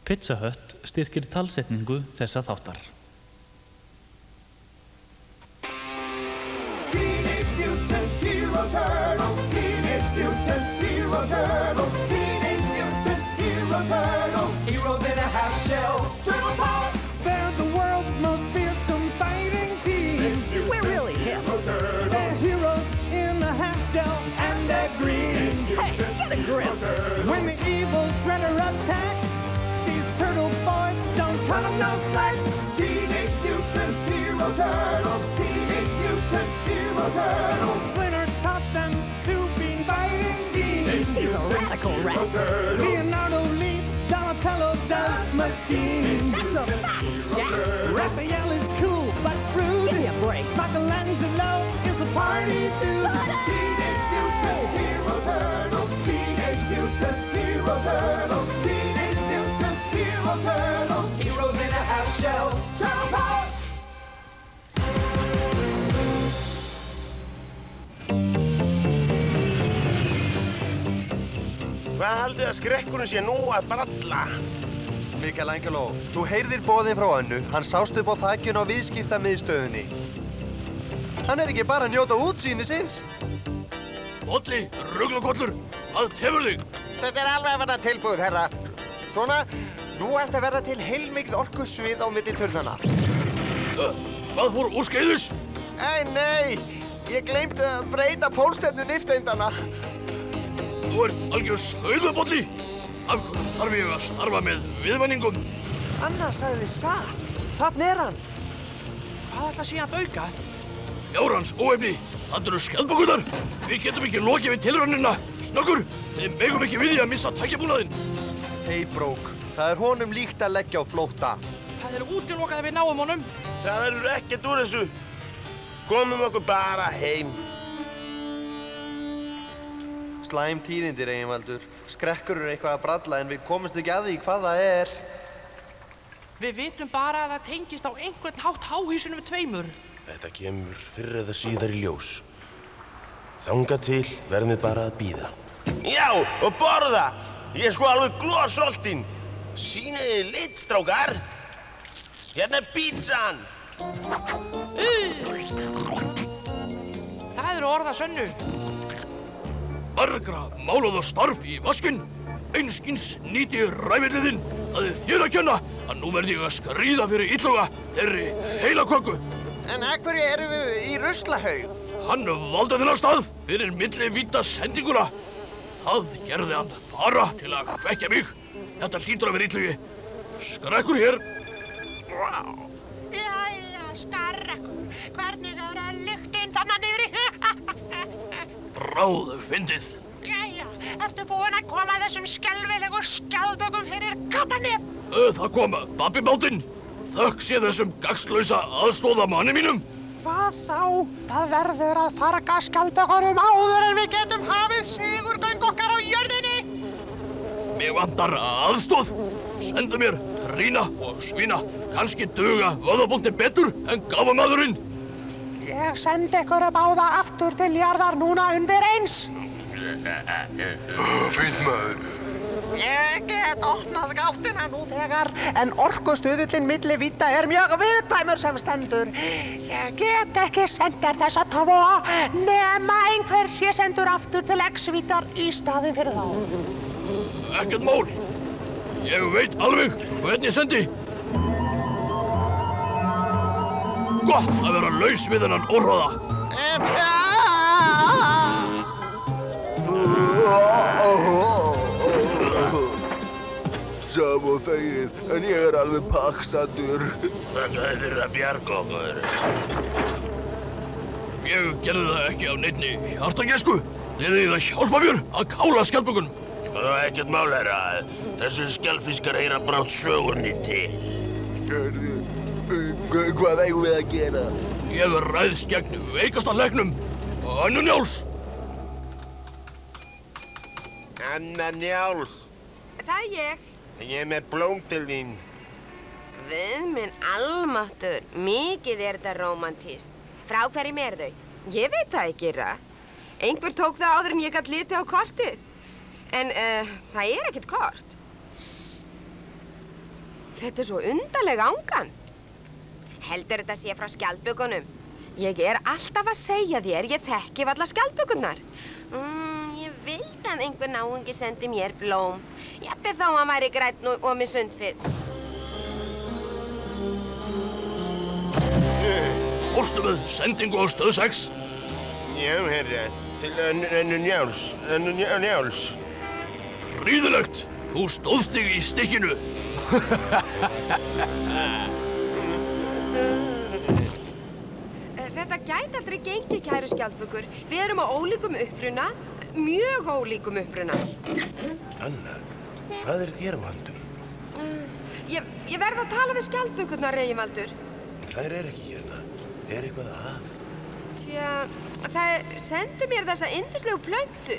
Pizza Hut styrkir talsetningu þessa þáttar. Teenage Mutant Hero Turtles, Teenage Mutant Hero Turtles, Teenage Mutant Hero Turtles, heroes in a half shell, turtle power. They're the world's most fearsome fighting team. We're really hip. They're heroes in a half shell, and they're green. Hey, get a grip. When the evil Shredder attacks, these turtle boys don't cut them no slack. Teenage Mutant Hero Turtles, Teenage Mutant Hero Turtles. Splinter taught them to be fighting teams. He's a radical rat. Leonardo leads, Donatello does machines. That's a fact, Jack. Raphael is cool but rude. Give me a break. Michelangelo is a party dude. Teenage Mutant Hero Turtles, Teenage Mutant Hero Turtles, Teenage Mutant Hero Turtles, heroes in a half shell, turtle power. Hvað haldið að skrekkurinn sé nú að bralla? Michelangelo, þú heyrðir boðið frá Önnu. Hann sást upp á þakjun á viðskiptamiðstöðinni. Hann ekki bara að njóta útsýnisins. Bolli, ruglukollur, hvað tefur þig? Þetta alveg að verða tilbúið, herra. Svona, nú ert að verða til heilmikið orkusvið á milli turnana. Hvað fór úrskeiðis? Nei, ég gleymdi að breyta pólstefnu nifteindana. Þú ert algjör skauðubolli. Af hverju þarf ég að starfa með viðvæningum? Anna sagði satt. Þarna hann. Hvað ætla sé að bauka? Járans óefni, það eru skjaldbökurnar. Við getum ekki lokið við tilraunina. Snöggur, við megum ekki við því að missa tækjabúnaðinn. Hey, brók. Það er honum líkt að leggja á flótta. Það er útilokað að við náum honum. Það verður ekkert úr þessu. Komum okkur bara heim. Slæm tíðindir, eiginvaldur. Skrekkur eru eitthvað að bralla en við komumst ekki að því hvað það er. Við vitum bara að það tengist á einhvern hátt háhýsunum tveimur. Þetta kemur fyrr eða síðar í ljós. Þangað til verðum við bara að bíða. Já, og borða! Ég er sko alveg glósoltinn. Sýniði lit, strákar. Hérna er pítsan. Það eru orð að sönnu. Margra málaða starf í vaskinn. Einskins nýti ræfilliðinn. Það er þér að kenna að nú verð ég að skríða fyrir illuga þeirri heilaköku. En af hverju erum við í ruslahaug? Hann valdi þennan stað fyrir millivíta sendinguna. Það gerði hann bara til að hvekkja mig. Þetta hlýtur að vera illugi. Skrekkur hér. Jæja, Skrekkur. Hvernig er lyktin þarna niðri? Bráð fyndið. Jæja, ertu búinn að koma þessum skelfilegu skjaldbökum fyrir kattarnef? Það kom Babbibátinn. Þökk sé þessum gagnslausa aðstoðamanni mínum. Hvað þá? Það verður að farga skjaldbökunum áður en við getum hafið sigurgöng okkar á jörðinni. Mig vantar aðstoð. Sendu mér Rína og Svína. Kannski duga vöðabóndin betur en gáfumaðurinn. Ég sendi ykkur báða aftur til jarðar núna undir eins. Fínt maður. Ég get opnað gáttina nú þegar, en orkustuðullinn milli vídda er mjög viðkvæmur sem stendur. Ég get ekki sendt þér þessa tvo nema einhver sé sendur aftur til X-víddar í staðinn fyrir þá. Ekkert mál. Ég veit alveg hvernig ég sendi. Gott að vera laus við þennan óhróða. Sam og þegið, en ég er alveg paksatur. Þetta er fyrir að bjarga okkur. Ég gerði það ekki af neinni hjartagesku. Þið eigið að hjálpa mér að kála skjaldbökunum. Það er ekkert mál, herra. Þessir skjaldfiskar heyra brátt sögunni til. Hvað eigum við að gera? Ég ræðst gegn veikasta læknum, Önnu Njáls. Anna Njáls. Það er ég. Ég er með blóm til þín. Guð minn almáttur, mikið er þetta rómantískt. Frá hverjum er þau? Ég veit það ekki, Einhver tók það áður en ég gat litið á kortið. En það er ekkert kort. Þetta svo undarleg angan. Heldur þetta sé frá skjaldbökunum? Ég alltaf að segja þér, ég þekki varla skjaldbökurnar. Ég vildi að einhver náungi sendi mér blóm. Jafnvel þá hann væri grænn og með sundfit. Fórstu með sendingu á stöð 6? Já, herra. Til Njáls. Hríðilegt. Þú stóðst þig í stikkinu. Þetta gæti aldrei gengið, kæru skjaldbökur. Við erum á ólíkum uppruna, mjög ólíkum uppruna. Anna, hvað þér á höndum? Ég verð að tala við skjaldbökurnar, Reginbaldur. Þær ekki hérna. Eitthvað að? Tja, þær sendu mér þessa yndislegu plöntu.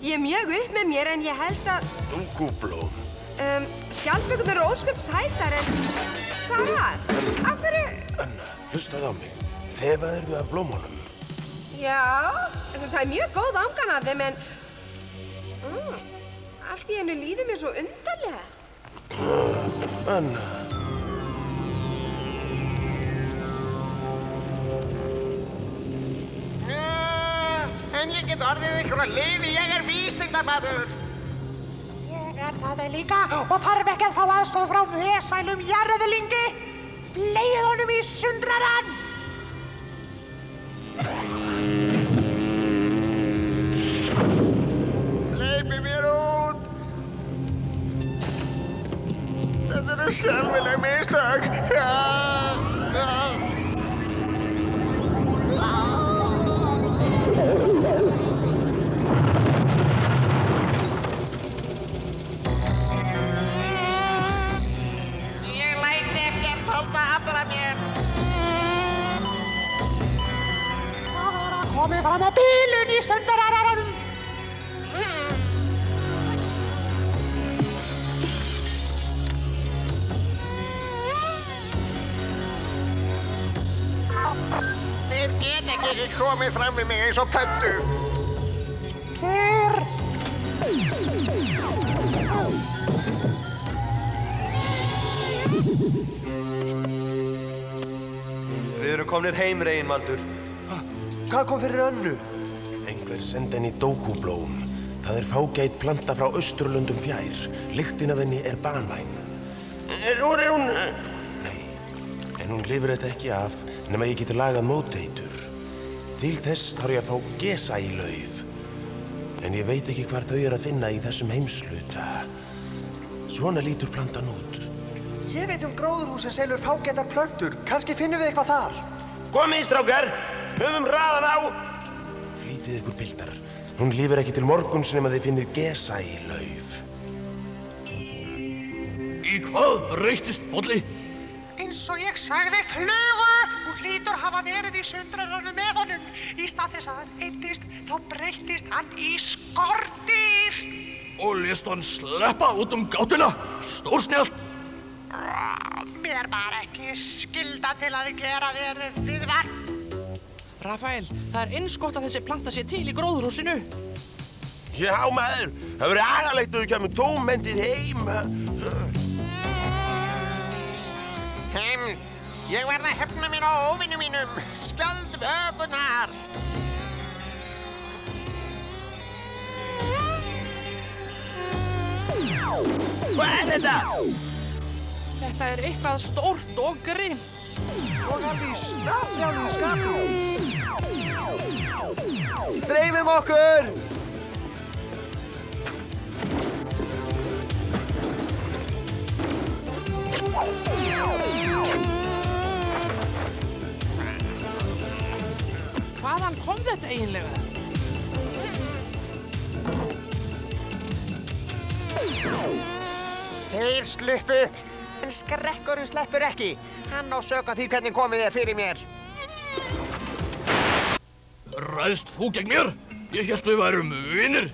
Ég mjög upp með mér en ég held að... Dúkúblóm. Skjaldbökurnar eru ósköp sætar en... Hvað var? Af hverju? Anna, hlustaðu á mig. Þefaðirðu af blómunum? Já, það mjög góð angan af þeim en... Allt í einu líður mér svo undarlega. Anna. En ég get orðið ykkur að lifi, ég vísindamaður. Ég það líka og þarf ekki að fá aðstoð frá vesælum jarðlingi. Fleið honum í sundrarann. Hleypi mér út. Þetta eru skelfileg mistök. Komið fram á bílun í sundraranum. Þeir get ekki komið fram við mig eins og pöddu. Hér. Við erum komnir heim, Reginbaldur. Hvað kom fyrir Önnu? Einhver sendi henni dókúblóm. Það fágæt planta frá Austurlöndum fjær. Lyktin af henni banvæn. Hún... Nei, en hún lifir þetta ekki af nema ég geti lagað móteitur. Til þess þarf ég að fá gesælauf. En ég veit ekki hvar þau að finna í þessum heimshluta. Svona lítur plantan út. Ég veit gróðurhús sem selur fágætar plöntur. Kannski finnum við eitthvað þar. Komið, strákar! Höfum raðan á! Flýtið ykkur, piltar. Hún lifir ekki til morguns nema þið finnið gesælauf. Í hvað breyttist Bolli? Eins og ég sagði, flugu! Hún hlýtur hafa verið í sundraranum með honum. Í stað þess að hann eittist, þá breyttist hann í skordýr. Og lést hann sleppa út gátuna? Stórsnjallt. Mér var ekki skylda til að gera þér viðvart. Rafael, það eins gott að þessi planta sé til í gróðurhúsinu. Já, maður. Það verður agalegt að þú kemur tómhentir heim. Hefnd. Ég verð að hefna mín á óvinum mínum. Skjaldbökurnar. Hvað þetta? Þetta eitthvað stórt og grimmt. Og hann í snarfjálu skapnum. Dreifum okkur! Hvaðan kom þetta eiginlega? Þeir sluppu, en skrekkurinn sleppur ekki. Hann á sök á því hvernig komið fyrir mér. Ræðst þú gegn mér? Ég hélt við værum vinir.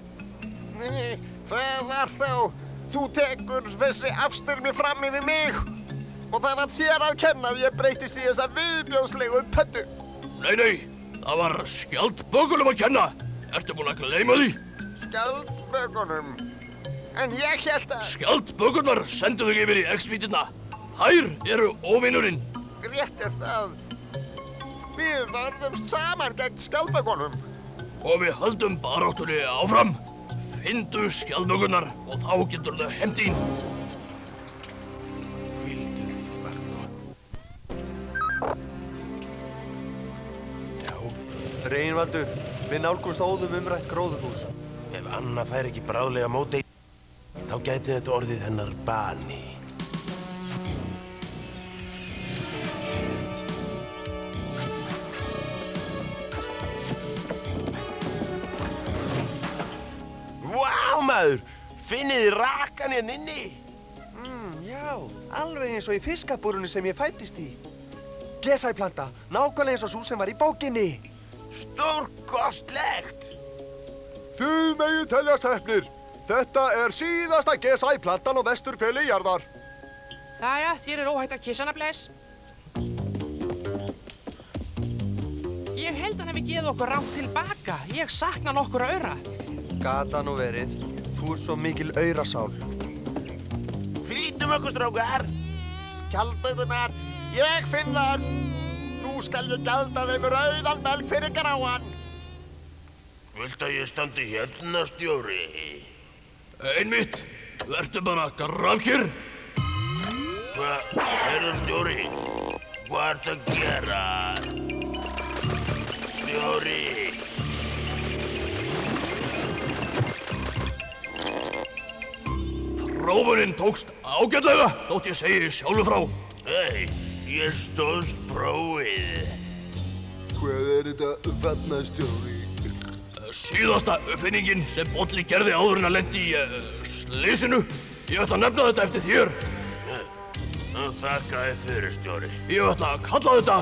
Það var þá. Þú tekur þessi afstyrmi fram yfir mig. Og það var þér að kenna að ég breytist í þessa viðbjóðslegu pöddu. Nei, það var skjaldbökunum að kenna. Ertu búinn að gleyma því? Skjaldbökunum? En ég hélt að... Skjaldbökurnar sendu þig yfir í X-vítina. Þær eru óvinurinn. Rétt það. Við vörðumst saman gegn skjaldbökunum. Og við höldum baráttunni áfram. Finndu skjaldbökurnar og þá getur þau hefnt þín. Reginvaldur, við nálgumst óðum umrætt gróðurhús. Ef Anna fær ekki bráðlega móti, þá gæti þetta orðið hennar bani. Vá, maður! Finnið þið rakan hérna inni? Já, alveg eins og í fiskabúrunni sem ég fæddist í. Gesæplanta, nákvæmlega eins og sú sem var í bókinni. Stórkostlegt! Þið megið teljast heppnir. Þetta er síðasta gesæplantan á vesturhveli jarðar. Jæja, þér er óhætt að kissa hana, bless. Ég held hann hefði gefið okkur rangt tilbaka. Ég sakna nokkurra aura. Gata nú verið. Þú ert svo mikil aurasál. Flýtum okkur, strákar! Skjaldbökurnar, ég finn þar. Nú skal ég gjalda þeim rauðan belg fyrir gráan. Viltu að ég standi hérna, stjóri? Einmitt, vertu bara grafkyrr. Heyrðu, stjóri, hvað ertu að gera? Stjóri! Prófunin tókst ágætlega, þótt ég segi sjálfur frá. Hei, ég stóðst prófið. Hvað er þetta þarna, stjóri? Síðasta uppfinningin sem Bolli gerði áður en að lendi í slysinu. Ég ætla að nefna þetta eftir þér. Þakka þér fyrir, stjóri. Ég ætla að kalla þetta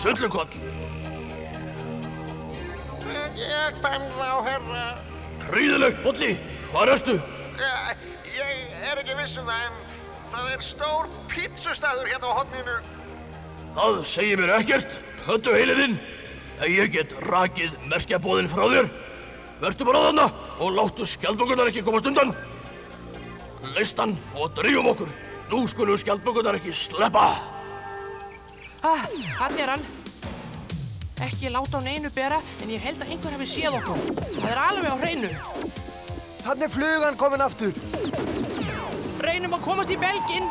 Sullukoll. Ég fann þá, herra. Prýðilegt, Bolli. Hvar ertu? Ég er ekki viss um það, en það er stór pítsustaður hérna á horninu. Það segir mér ekkert, höttu heiliðinn. En ég get rakið merkjabóðinn frá þér. Vertu bara þarna og láttu skjaldbökurnar ekki komast undan. Leist hann og drífum okkur. Nú skulu skjaldbökurnar ekki sleppa. Hann er hann. Ekki láta á neinu bera, en ég held að einhver hafi séð okkur. Það er alveg á hreinu. Þannig flugan komin aftur. Reynum að komast í belginn.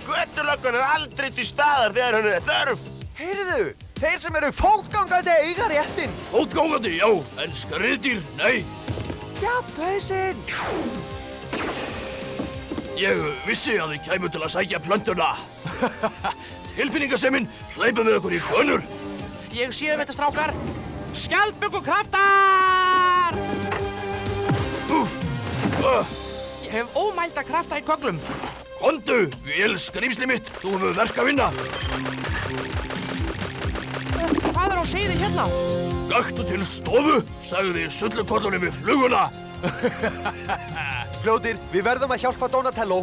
Götulöggan er aldrei til staðar þegar hann er þörf. Heyrðu, þeir sem eru fótgangandi eiga réttinn. Fótgangandi, já, en skriðdýr, nei. Jafn hausinn. Ég vissi að þið kæmu til að sækja plöntuna. Tilfinningaseminn hleypum við okkur í gönur. Ég sé þetta, strákar. Skjaldbökukraftar! Ég hef ómælda krafta í köglum. Komdu, vél skrýmsli mitt, þú hefur verk að vinna. Hvað er á seiði hérna? Gakktu til stofu, sagði Sullukollunum við fluguna. Fljótir, við verðum að hjálpa Donatello.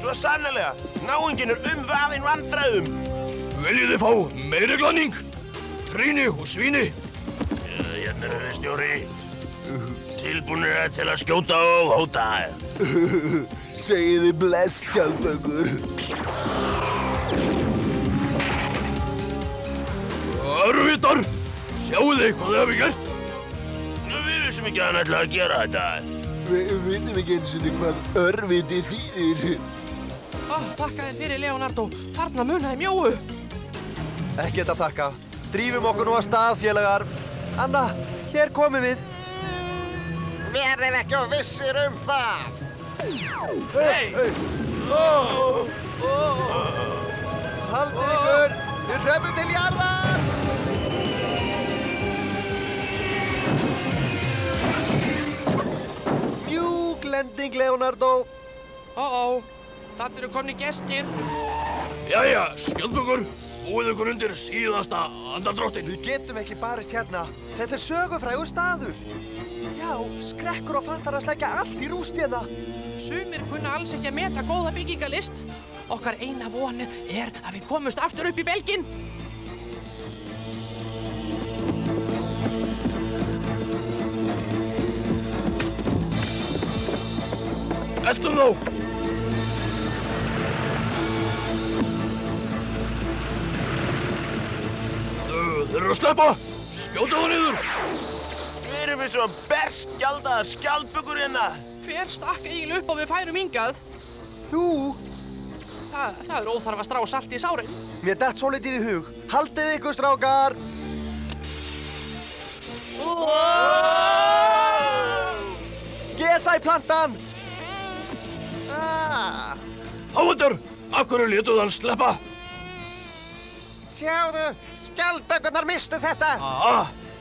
Svo sannarlega, náunginn er umvafinn vandræðum. Viljið þið fá meiri glaðning? Tríni og svíni? Hérna er þið, stjóri. Tilbúnir til að skjóta og hóta. Segiði bless, skjaldbökur. Örvitar, sjáu þið hvað þið hefur gert? Við vissum ekki að hann ætlaði að gera þetta. Við vitum ekki eins og hvað örviti þýðir. Þakka þér fyrir, Leonardo. Þarna munaði mjóu. Ekkert að þakka. Drífum okkur nú að stað, félagar. Anna, hér komum við. Verðið ekki og vissir um það. Hei! Haldið ykkur! Við hröfum til jarðar! Mjúk lending, Leonardo. Þarna eru komni gestir. Jæja, skjaldbökur, búið ykkur undir síðasta andardráttinn. Við getum ekki barist hérna. Þetta er sögufrægur staður. Já, skrekkur og fantar að sleggja allt í rúst hérna. Sumir kunna alls ekki að meta góða byggingalist. Okkar eina von er að við komumst aftur upp í belginn. Eltum þá! Þeir eru að sleppa! Skjóta þá niður! Við erum eins og berskjaldaðar skjaldbökur hérna! Hver stakk eiginlega upp á við færum hingað? Þú? Það er óþarf að strá salt í sárin. Mér dett svolítið í hug. Haldið ykkur, strákar! GSI-plantan! Háendur, af hverju létuð hann sleppa? Sjáðu, skjaldbökurnar mistu þetta.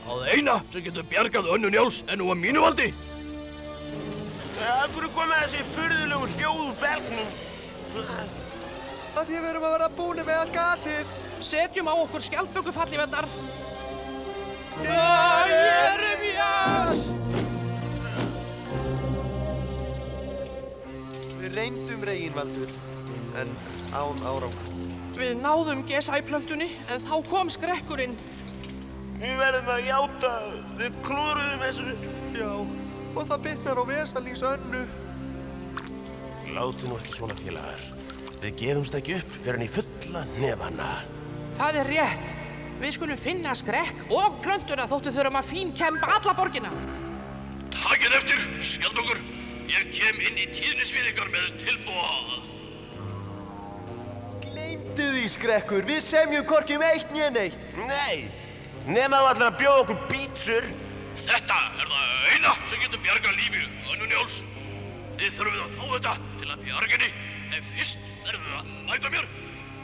Það eina sem getur bjargað Önnu Njáls er nú á mínu valdi. Af hverju kom þessi furðulegu hljóð úr belgnum? Af því við erum að verða búnir með allt gasið. Setjum á okkur skjaldbökufallífurnar. Það erum jast! Við reyndum Reginvaldur, en án árangurs. Við náðum GSI-plöntunni, en þá kom skrekkurinn. Við verðum að játa, við klúðruðum þessu. Já, og það bitnar á Vesalings Önnu. Látu nú ekki svona, félagar. Við gefumst ekki upp fyrir hann í fulla nefana. Það er rétt. Við skulum finna skrekk og plöntuna þóttu þurfum að fínkemba alla borgina. Takið eftir, skjaldbökur. Ég kem inn í tíðnisvið ykkar með tilboð. Gleymdu því, skrekkur. Við semjum hvorki eitt né neitt. Nei, nema þú ætlar að bjóða okkur pítsur. Þetta er það eina sem getur bjargað lífi Önnu Njáls. Þið þurfið að fá þetta til að bjarga henni. En fyrst verður það að mæta mér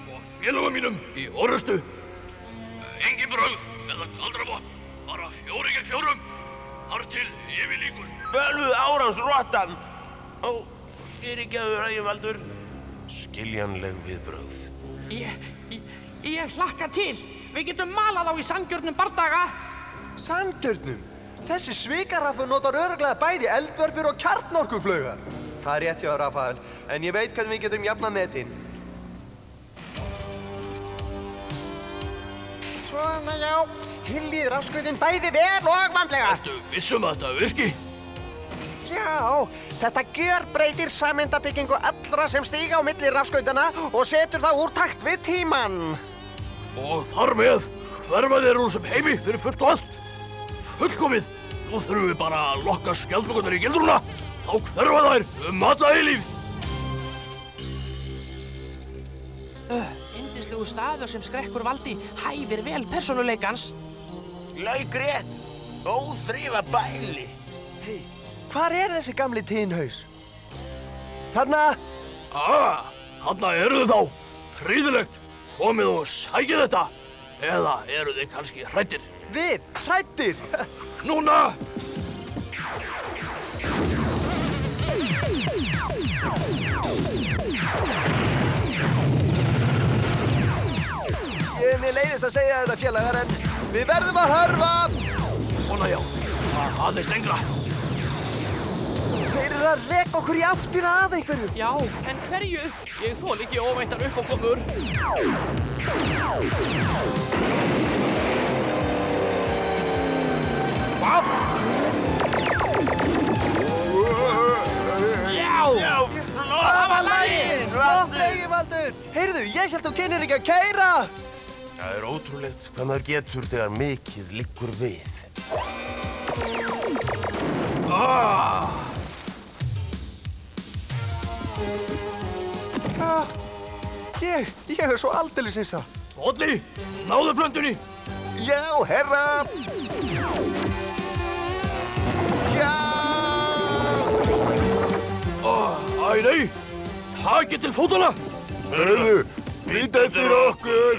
og félögum mínum í orrustu. Engin brögð eða galdravopn, bara 4 gegn 4. Þar til yfirlíkur. Bölvuð áránsrottan. Ó, fyrirgefðu, Reginvaldur. Skiljanleg viðbrögð. Ég hlakka til. Við getum malað á í sanngjörnum bardaga. Sanngjörnum? Þessi svikarafur notar örugglega bæði eldvörpur og kjarnorkuflaugar. Það er rétt hjá Rafael, en ég veit hvernig við getum jafnað metinn. Svona, já. Hyljið rafskautin bæði vel og vandlega. Ertu vissum að þetta virki? Já, þetta gjörbreytir sameindabyggingu allra sem stíga á milli rafskautana og setur það úr takt við tímann. Og þar með hverfa þeir úr sem heimi fyrir fullt og allt. Fullkomið. Nú þurfum við bara að lokka skjaldbökurnar í gildruna. Þá hverfa þær alla eilífð. Yndislegu staður sem skrekkur valdi hæfir vel persónuleikans. Laukrétt. Óþrifa bæli. Hei, hvar er þessi gamli tinhaus? Þarna! Þarna eru þið þá. Hríðilegt. Komið og sækið þetta. Eða eru þið kannski hræddir? Við, hræddir! Núna! Mér leiðist að segja þetta, félagar, en við verðum að hörfa! Svona já, aðeins lengra. Þeir eru að reka okkur í áttina að einhverju. Já, en hverju? Ég þoli ekki óvæntar uppákomur. Hvað? Já, flott! Það var lagið! Flott, Reginvaldur! Heyrðu, ég hélt þú kynir ekki að keyra! Það er ótrúlegt hvað maður getur þegar mikið liggur við. Ég er svo aldeilis hissa. Bolli, náðu plöntunni. Já, herra! Já! Æ, nei, takið til fótana. Hörðu, býta eftir okkur!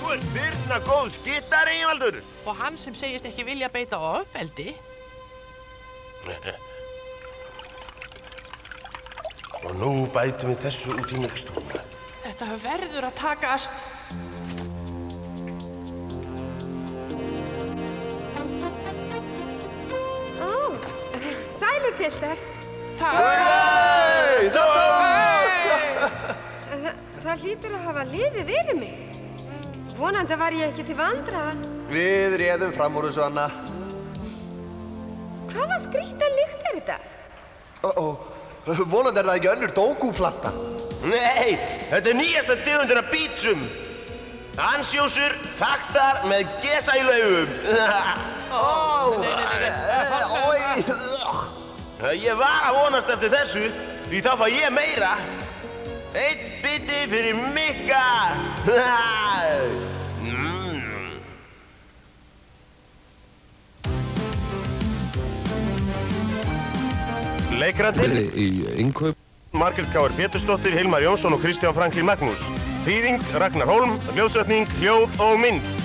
Þú ert firna góð skytta, Reginvaldur. Og hann sem segist ekki vilja beita ofbeldi. Og nú bætum við þessu út í mixtúruna. Þetta verður að takast. Sælur, piltar. Hey! Það hlýtur að hafa liðið yfir mig. Vonandi var ég ekki til vandræða. Við réðum fram úr þessu, Anna. Hvaða skrýtna lykt er þetta? Vonandi er það ekki önnur dógúplanta. Nei, þetta er nýjasta tegundin af pítsum. Ansjósur þaktar með gesælaugum. Ég var að vonast eftir þessu, því þá fá ég meira. Einn biti fyrir Mikka. Leikrættir í innkaup. Margrét K.R. Pétursdóttir, Hilmar Jónsson og Kristján Franklín Magnús. Þýðing Ragnar Hólm, ljóðsetning, hljóð og mynd.